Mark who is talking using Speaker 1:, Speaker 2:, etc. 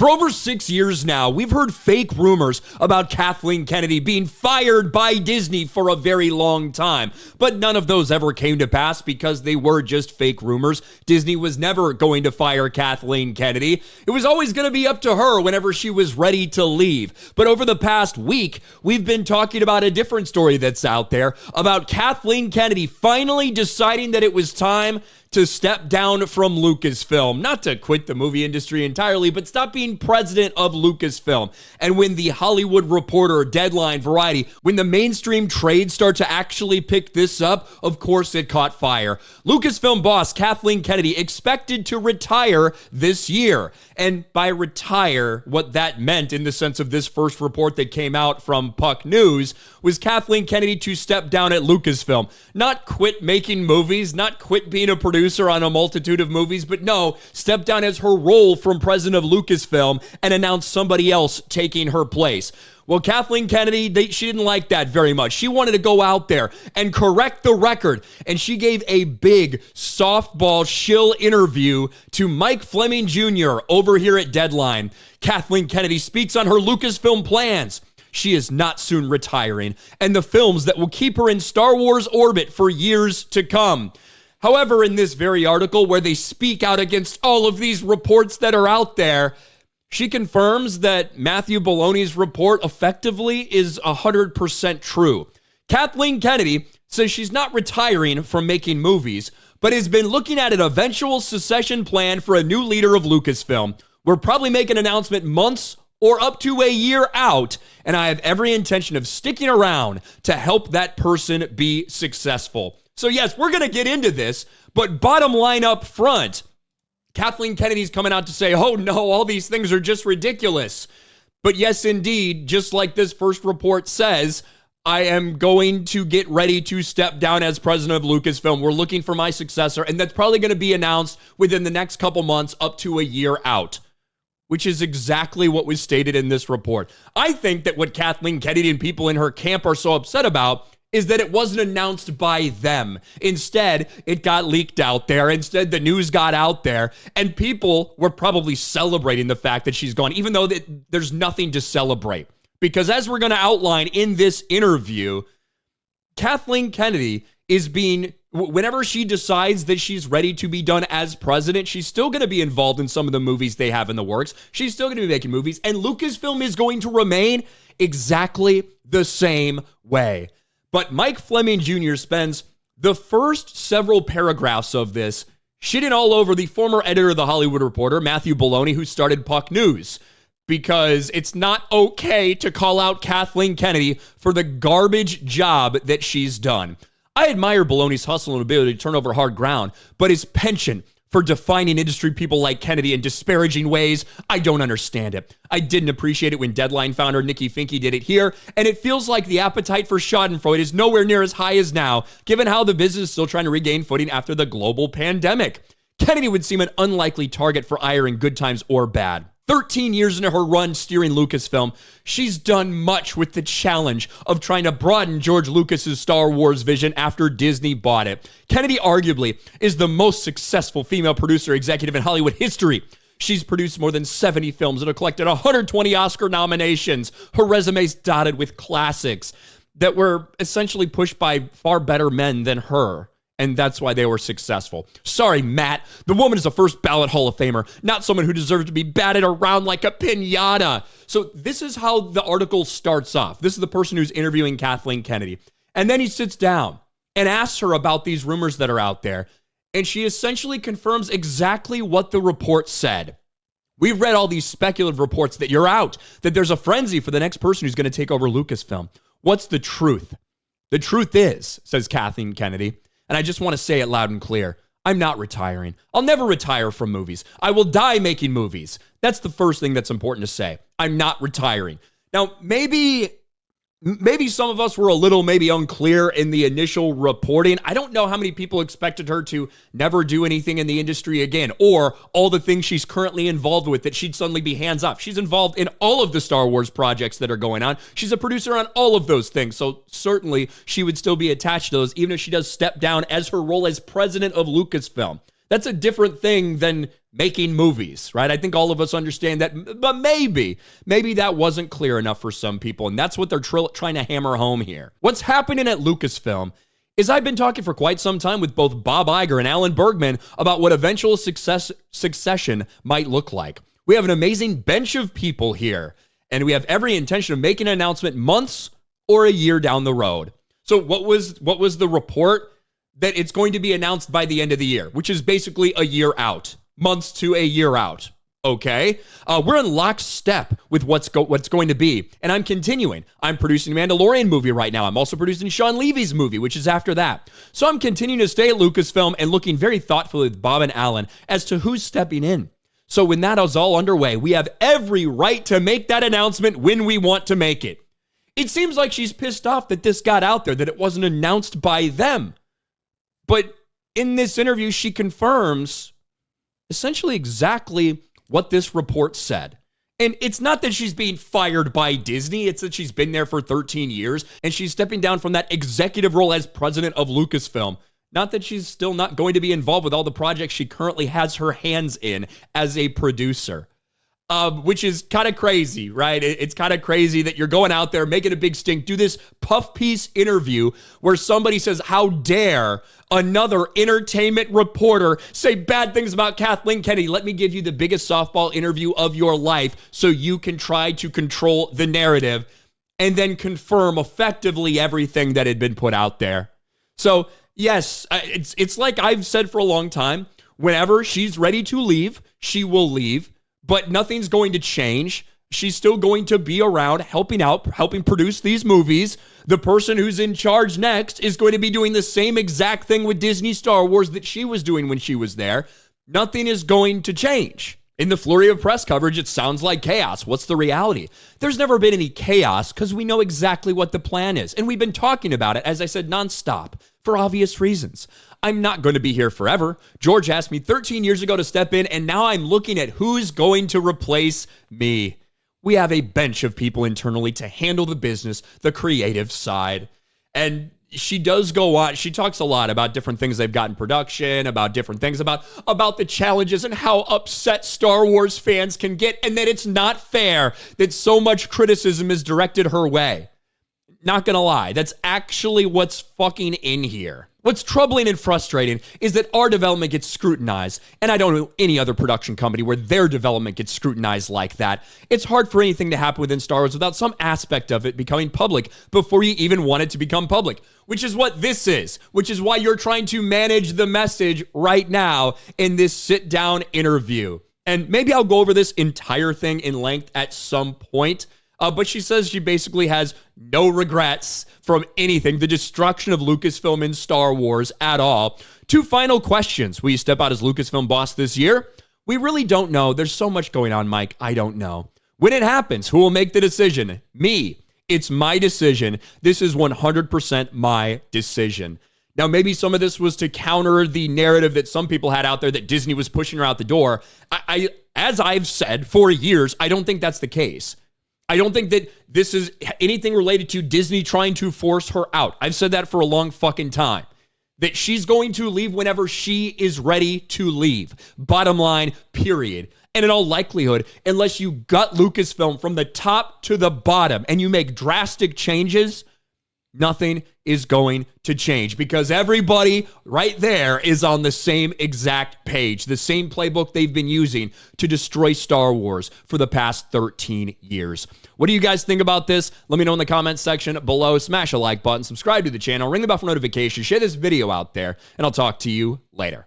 Speaker 1: For over 6 years now, we've heard fake rumors about Kathleen Kennedy being fired by Disney for a very long time, but none of those ever came to pass because they were just fake rumors. Disney was never going to fire Kathleen Kennedy. It was always going to be up to her whenever she was ready to leave. But over the past week, we've been talking about a different story that's out there about Kathleen Kennedy finally deciding that it was time to step down from Lucasfilm, not to quit the movie industry entirely, but stop being president of Lucasfilm. And when the Hollywood Reporter, Deadline, Variety, when the mainstream trade start to actually pick this up, of course it caught fire. Lucasfilm boss Kathleen Kennedy expected to retire this year. And by retire, what that meant in the sense of this first report that came out from Puck News was Kathleen Kennedy to step down at Lucasfilm. Not quit making movies, not quit being a producer on a multitude of movies, but no, step down as her role from president of Lucasfilm and announce somebody else taking her place. Well, Kathleen Kennedy, she didn't like that very much. She wanted to go out there and correct the record, and she gave a big softball shill interview to Mike Fleming Jr. over here at Deadline. Kathleen Kennedy speaks on her Lucasfilm plans. She is not soon retiring, and the films that will keep her in Star Wars orbit for years to come. However, in this very article where they speak out against all of these reports that are out there, she confirms that Matthew Bologna's report effectively is 100% true. Kathleen Kennedy says she's not retiring from making movies, but has been looking at an eventual succession plan for a new leader of Lucasfilm. We'll probably make an announcement months or up to a year out, and I have every intention of sticking around to help that person be successful. So yes, we're going to get into this, but bottom line up front, Kathleen Kennedy's coming out to say, oh no, all these things are just ridiculous. But yes, indeed, just like this first report says, I am going to get ready to step down as president of Lucasfilm. We're looking for my successor, and that's probably going to be announced within the next couple months up to a year out, which is exactly what was stated in this report. I think that what Kathleen Kennedy and people in her camp are so upset about is that it wasn't announced by them. Instead, it got leaked out there. Instead, the news got out there, and people were probably celebrating the fact that she's gone, even though there's nothing to celebrate. Because as we're going to outline in this interview, Kathleen Kennedy is being, whenever she decides that she's ready to be done as president, she's still going to be involved in some of the movies they have in the works. She's still going to be making movies, and Lucasfilm is going to remain exactly the same way. But Mike Fleming Jr. spends the first several paragraphs of this shitting all over the former editor of the Hollywood Reporter, Matthew Bologna, who started Puck News, because it's not okay to call out Kathleen Kennedy for the garbage job that she's done. I admire Bologna's hustle and ability to turn over hard ground, but his penchant for defining industry people like Kennedy in disparaging ways, I don't understand it. I didn't appreciate it when Deadline founder Nikki Finke did it here, and it feels like the appetite for schadenfreude is nowhere near as high as now, given how the business is still trying to regain footing after the global pandemic. Kennedy would seem an unlikely target for ire in good times or bad. 13 years into her run steering Lucasfilm, she's done much with the challenge of trying to broaden George Lucas's Star Wars vision after Disney bought it. Kennedy arguably is the most successful female producer executive in Hollywood history. She's produced more than 70 films and have collected 120 Oscar nominations. Her resume's dotted with classics that were essentially pushed by far better men than her. And that's why they were successful. Sorry, Matt. The woman is a first ballot Hall of Famer, not someone who deserves to be batted around like a piñata. So this is how the article starts off. This is the person who's interviewing Kathleen Kennedy. And then he sits down and asks her about these rumors that are out there. And she essentially confirms exactly what the report said. We've read all these speculative reports that you're out, that there's a frenzy for the next person who's going to take over Lucasfilm. What's the truth? The truth is, says Kathleen Kennedy, and I just want to say it loud and clear, I'm not retiring. I'll never retire from movies. I will die making movies. That's the first thing that's important to say. I'm not retiring. Now, maybe some of us were a little unclear in the initial reporting. I don't know how many people expected her to never do anything in the industry again, or all the things she's currently involved with, that she'd suddenly be hands off. She's involved in all of the Star Wars projects that are going on. She's a producer on all of those things. So certainly she would still be attached to those, even if she does step down as her role as president of Lucasfilm. That's a different thing than making movies, right? I think all of us understand that, but maybe that wasn't clear enough for some people, and that's what they're trying to hammer home here. What's happening at Lucasfilm is I've been talking for quite some time with both Bob Iger and Alan Bergman about what eventual succession might look like. We have an amazing bench of people here, and we have every intention of making an announcement months or a year down the road. So what was the report? That it's going to be announced by the end of the year, which is basically a year out, months to a year out. Okay, we're in lockstep with what's going to be, and I'm continuing. I'm producing a Mandalorian movie right now. I'm also producing Sean Levy's movie, which is after that. So I'm continuing to stay at Lucasfilm and looking very thoughtfully with Bob and Alan as to who's stepping in. So when that is all underway, we have every right to make that announcement when we want to make it. It seems like she's pissed off that this got out there, that it wasn't announced by them. But in this interview, she confirms essentially exactly what this report said. And it's not that she's being fired by Disney. It's that she's been there for 13 years and she's stepping down from that executive role as president of Lucasfilm. Not that she's still not going to be involved with all the projects she currently has her hands in as a producer. Which is kind of crazy, right? It's kind of crazy that you're going out there, making a big stink, do this puff piece interview where somebody says, how dare another entertainment reporter say bad things about Kathleen Kennedy? Let me give you the biggest softball interview of your life so you can try to control the narrative and then confirm effectively everything that had been put out there. So yes, it's like I've said for a long time, whenever she's ready to leave, she will leave. But nothing's going to change. She's still going to be around helping out, helping produce these movies. The person who's in charge next is going to be doing the same exact thing with Disney Star Wars that she was doing when she was there. Nothing is going to change. In the flurry of press coverage, it sounds like chaos. What's the reality? There's never been any chaos because we know exactly what the plan is. And we've been talking about it, as I said, nonstop for obvious reasons. I'm not going to be here forever. George asked me 13 years ago to step in, and now I'm looking at who's going to replace me. We have a bench of people internally to handle the business, the creative side. And she does go on. She talks a lot about different things they've got in production, about different things, about the challenges and how upset Star Wars fans can get, and that it's not fair that so much criticism is directed her way. Not gonna lie, that's actually what's fucking in here. What's troubling and frustrating is that our development gets scrutinized, and I don't know any other production company where their development gets scrutinized like that. It's hard for anything to happen within Star Wars without some aspect of it becoming public before you even want it to become public, which is what this is, which is why you're trying to manage the message right now in this sit-down interview. And maybe I'll go over this entire thing in length at some point. But she says she basically has no regrets from anything, the destruction of Lucasfilm and Star Wars at all. Two final questions. Will you step out as Lucasfilm boss this year? We really don't know. There's so much going on, Mike. I don't know. When it happens, who will make the decision? Me. It's my decision. This is 100% my decision. Now, maybe some of this was to counter the narrative that some people had out there that Disney was pushing her out the door. As I've said for years, I don't think that's the case. I don't think that this is anything related to Disney trying to force her out. I've said that for a long fucking time. That she's going to leave whenever she is ready to leave. Bottom line, period. And in all likelihood, unless you gut Lucasfilm from the top to the bottom and you make drastic changes, nothing is going to change because everybody right there is on the same exact page, the same playbook they've been using to destroy Star Wars for the past 13 years. What do you guys think about this? Let me know in the comments section below. Smash a like button, subscribe to the channel, ring the bell for notifications, share this video out there, and I'll talk to you later.